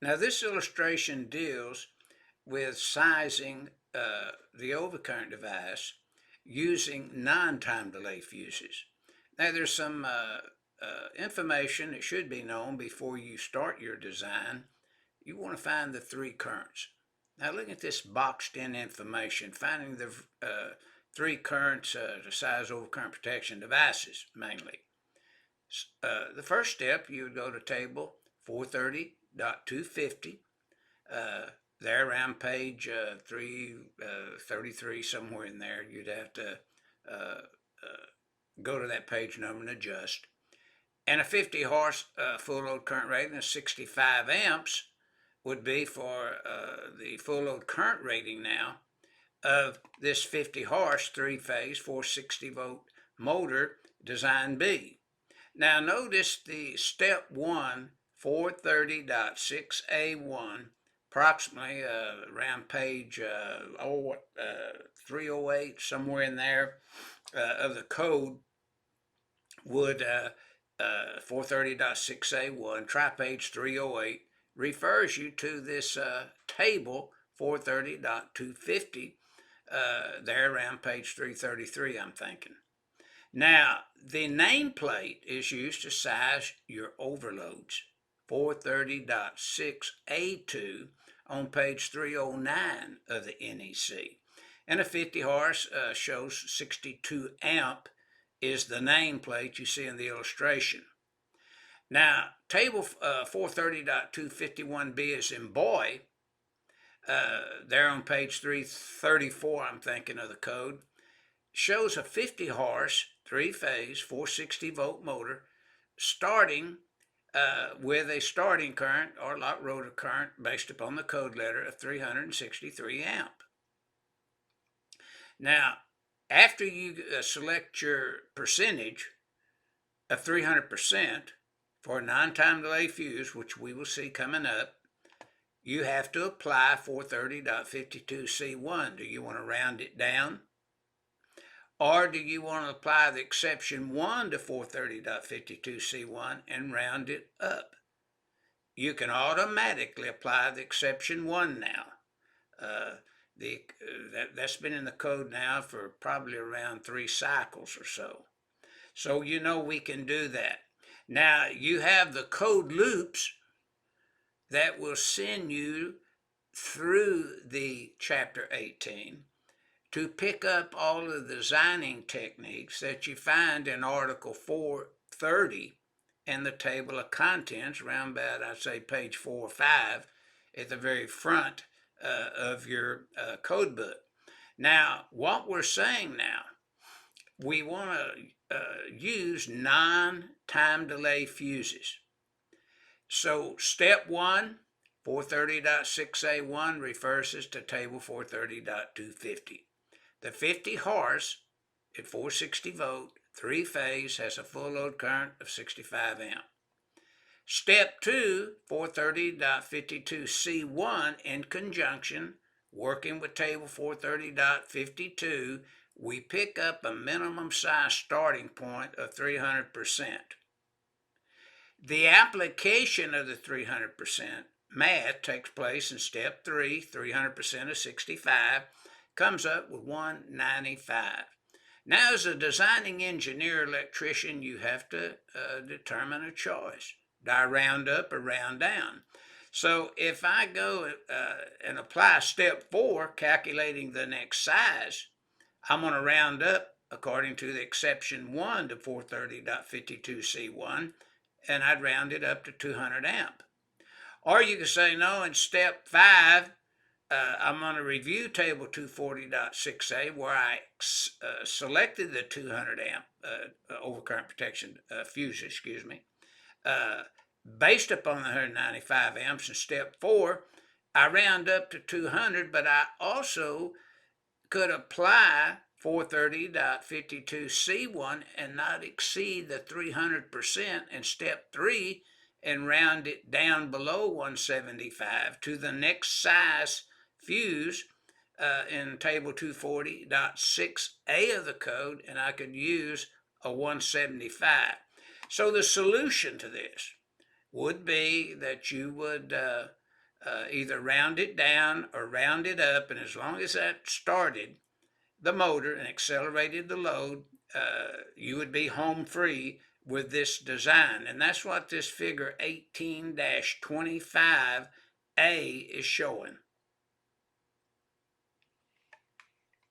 Now this illustration deals with sizing the overcurrent device using non-time delay fuses. Now there's some information that should be known before you start your design. You want to find the three currents. Now look at this boxed in information, finding the three currents to size overcurrent protection devices mainly. The first step, you would go to table 430.250. There around page 333, somewhere in there, you'd have to go to that page number and adjust. And a 50 horse full load current rating of 65 amps would be for the full load current rating now of this 50 horse 3-phase 460 volt motor design B. Now notice the step 1 430.6A1, approximately around page 308, somewhere in there of the code, would 430.6A1, tri-page 308, refers you to this table 430.250, there around page 333, I'm thinking. Now, the nameplate is used to size your overloads, 430.6A2 on page 309 of the NEC. And a 50 horse shows 62 amp is the nameplate you see in the illustration. Now, table 430.251B is in boy, there on page 334, I'm thinking, of the code, shows a 50 horse 3-phase 460 volt motor starting with a starting current or lock rotor current based upon the code letter of 363 amp. Now, after you select your percentage of 300% for a non-time delay fuse, which we will see coming up, you have to apply 430.52C1. Do you want to round it down? Or do you want to apply the exception 1 to 430.52C1 and round it up? You can automatically apply the exception 1 now. That's been in the code now for probably around 3 cycles or so. So you know we can do that. Now you have the code loops that will send you through the chapter 18 to pick up all of the designing techniques that you find in Article 430 and the table of contents around about, I'd say, page 4 or 5 at the very front of your code book. Now, what we're saying now, we want to use non-time delay fuses. So step 1, 430.6A1 refers us to table 430.250. The 50 horse at 460 volt, 3-phase, has a full load current of 65 amp. Step 2, 430.52C1, in conjunction, working with table 430.52, we pick up a minimum size starting point of 300%. The application of the 300% math takes place in step 3, 300% of 65, comes up with 195. Now, as a designing engineer electrician, you have to determine a choice. Do I round up or round down? So if I go and apply step 4, calculating the next size, I'm going to round up according to the exception 1 to 430.52C1, and I'd round it up to 200 amp. Or you could say, no, in step 5, I'm going to review table 240.6A, where I selected the 200 amp overcurrent protection fuse, based upon the 195 amps. In step 4, I round up to 200, but I also could apply 430.52C1 and not exceed the 300% in step 3 and round it down below 175 to the next size fuse in table 240.6A of the code, and I could use a 175. So the solution to this would be that you would either round it down or round it up, and as long as that started the motor and accelerated the load, you would be home free with this design. And that's what this figure 18-25A is showing.